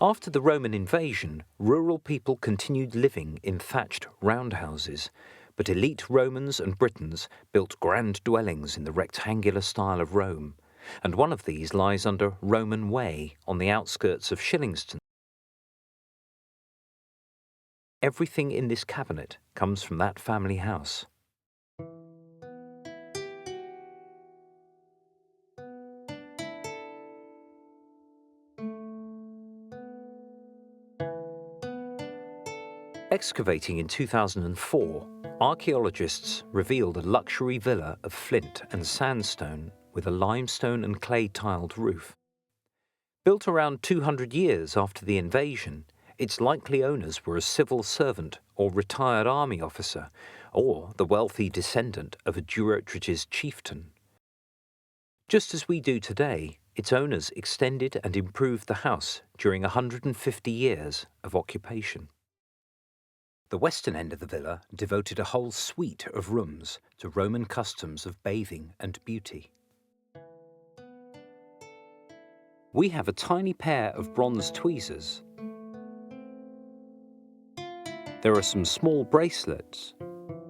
After the Roman invasion, rural people continued living in thatched roundhouses, but elite Romans and Britons built grand dwellings in the rectangular style of Rome, and one of these lies under Roman Way on the outskirts of Shillingstone. Everything in this cabinet comes from that family house. Excavating in 2004, archaeologists revealed a luxury villa of flint and sandstone with a limestone and clay-tiled roof. Built around 200 years after the invasion, its likely owners were a civil servant or retired army officer, or the wealthy descendant of a Durotrige's chieftain. Just as we do today, its owners extended and improved the house during 150 years of occupation. The western end of the villa devoted a whole suite of rooms to Roman customs of bathing and beauty. We have a tiny pair of bronze tweezers. There are some small bracelets,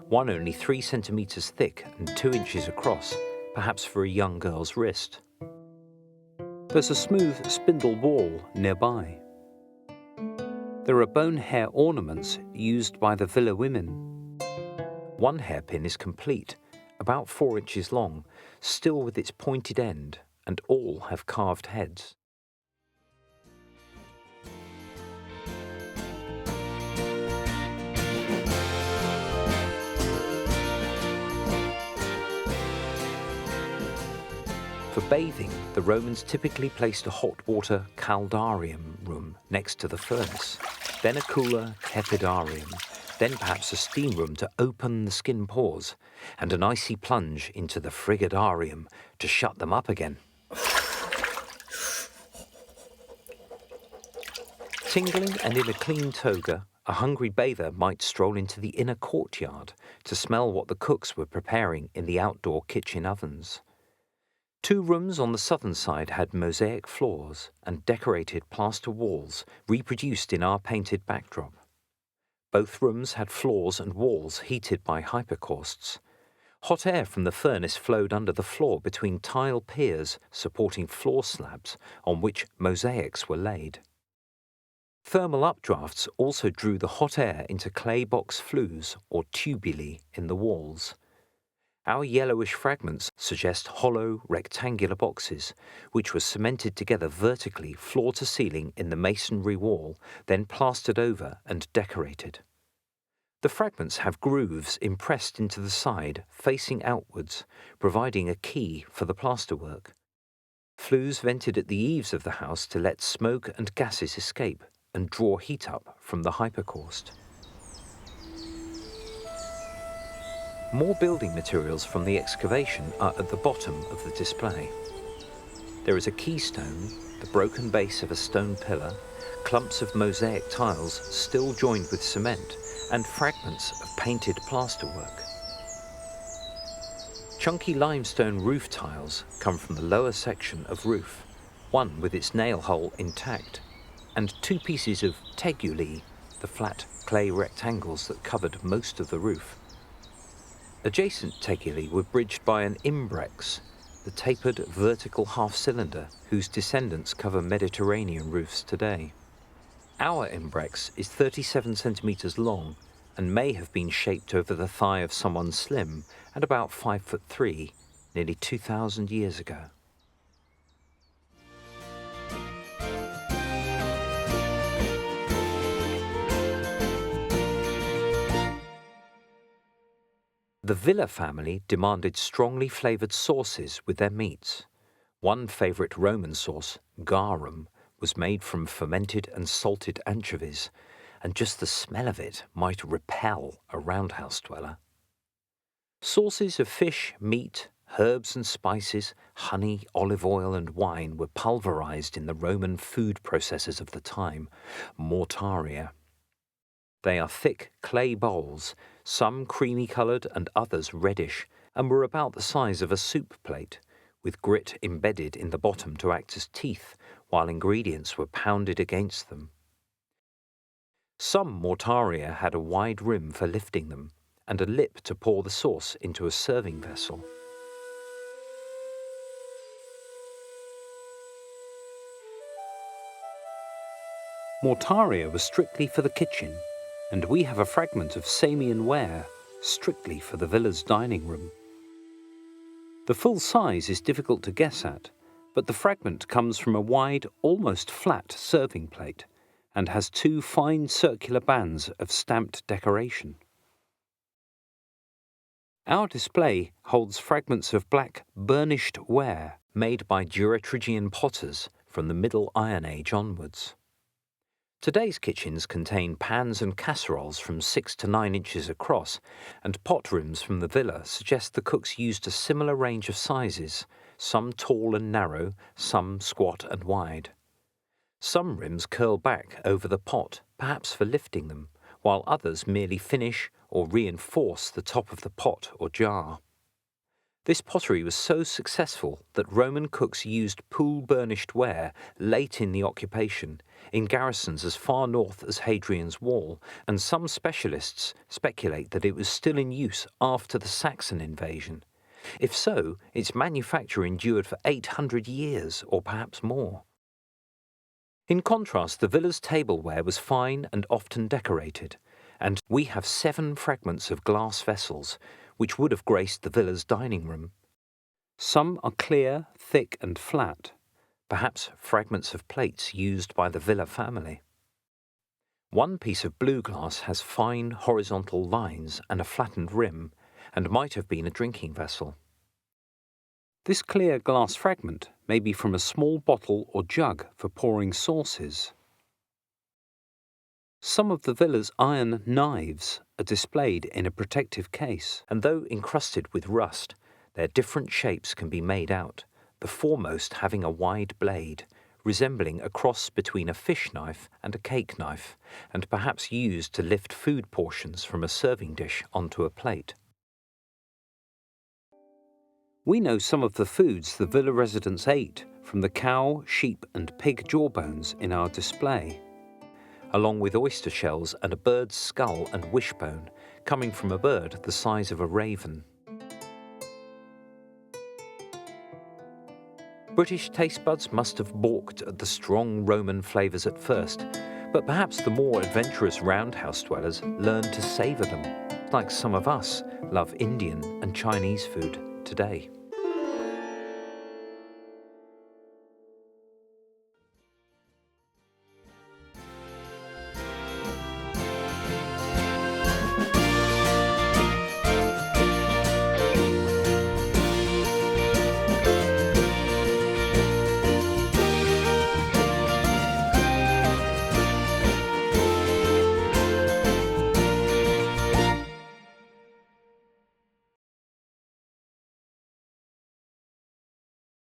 one only 3 centimeters thick and 2 inches across, perhaps for a young girl's wrist. There's a smooth spindle wall nearby. There are bone hair ornaments used by the villa women. One hairpin is complete, about 4 inches long, still with its pointed end, and all have carved heads. For bathing, the Romans typically placed a hot water caldarium room next to the furnace, then a cooler tepidarium, then perhaps a steam room to open the skin pores, and an icy plunge into the frigidarium to shut them up again. Tingling and in a clean toga, a hungry bather might stroll into the inner courtyard to smell what the cooks were preparing in the outdoor kitchen ovens. 2 rooms on the southern side had mosaic floors and decorated plaster walls reproduced in our painted backdrop. Both rooms had floors and walls heated by hypocausts. Hot air from the furnace flowed under the floor between tile piers supporting floor slabs on which mosaics were laid. Thermal updrafts also drew the hot air into clay box flues or tubuli in the walls. Our yellowish fragments suggest hollow, rectangular boxes, which were cemented together vertically floor to ceiling in the masonry wall, then plastered over and decorated. The fragments have grooves impressed into the side, facing outwards, providing a key for the plasterwork. Flues vented at the eaves of the house to let smoke and gases escape and draw heat up from the hypocaust. More building materials from the excavation are at the bottom of the display. There is a keystone, the broken base of a stone pillar, clumps of mosaic tiles still joined with cement, and fragments of painted plasterwork. Chunky limestone roof tiles come from the lower section of roof, one with its nail hole intact, and 2 pieces of teguli, the flat clay rectangles that covered most of the roof. Adjacent teguli were bridged by an imbrex, the tapered vertical half-cylinder whose descendants cover Mediterranean roofs today. Our imbrex is 37 centimeters long and may have been shaped over the thigh of someone slim and about 5'3", nearly 2,000 years ago. The Villa family demanded strongly flavoured sauces with their meats. One favourite Roman sauce, garum, was made from fermented and salted anchovies, and just the smell of it might repel a roundhouse dweller. Sauces of fish, meat, herbs and spices, honey, olive oil and wine were pulverised in the Roman food processors of the time, mortaria. They are thick clay bowls, some creamy-coloured and others reddish, and were about the size of a soup plate, with grit embedded in the bottom to act as teeth, while ingredients were pounded against them. Some mortaria had a wide rim for lifting them and a lip to pour the sauce into a serving vessel. Mortaria was strictly for the kitchen, and we have a fragment of Samian ware strictly for the villa's dining room. The full size is difficult to guess at, but the fragment comes from a wide, almost flat serving plate and has two fine circular bands of stamped decoration. Our display holds fragments of black burnished ware made by Duratrigian potters from the Middle Iron Age onwards. Today's kitchens contain pans and casseroles from 6 to 9 inches across, and pot rooms from the villa suggest the cooks used a similar range of sizes, some tall and narrow, some squat and wide. Some rims curl back over the pot, perhaps for lifting them, while others merely finish or reinforce the top of the pot or jar. This pottery was so successful that Roman cooks used pool-burnished ware late in the occupation, in garrisons as far north as Hadrian's Wall, and some specialists speculate that it was still in use after the Saxon invasion. If so, its manufacture endured for 800 years or perhaps more. In contrast, the villa's tableware was fine and often decorated, and we have 7 fragments of glass vessels, which would have graced the villa's dining room. Some are clear, thick and flat, perhaps fragments of plates used by the villa family. One piece of blue glass has fine horizontal lines and a flattened rim, and might have been a drinking vessel. This clear glass fragment may be from a small bottle or jug for pouring sauces. Some of the villa's iron knives are displayed in a protective case, and though encrusted with rust, their different shapes can be made out, the foremost having a wide blade, resembling a cross between a fish knife and a cake knife, and perhaps used to lift food portions from a serving dish onto a plate. We know some of the foods the villa residents ate from the cow, sheep and pig jawbones in our display, along with oyster shells and a bird's skull and wishbone coming from a bird the size of a raven. British taste buds must have balked at the strong Roman flavours at first, but perhaps the more adventurous roundhouse dwellers learned to savour them, like some of us love Indian and Chinese food today.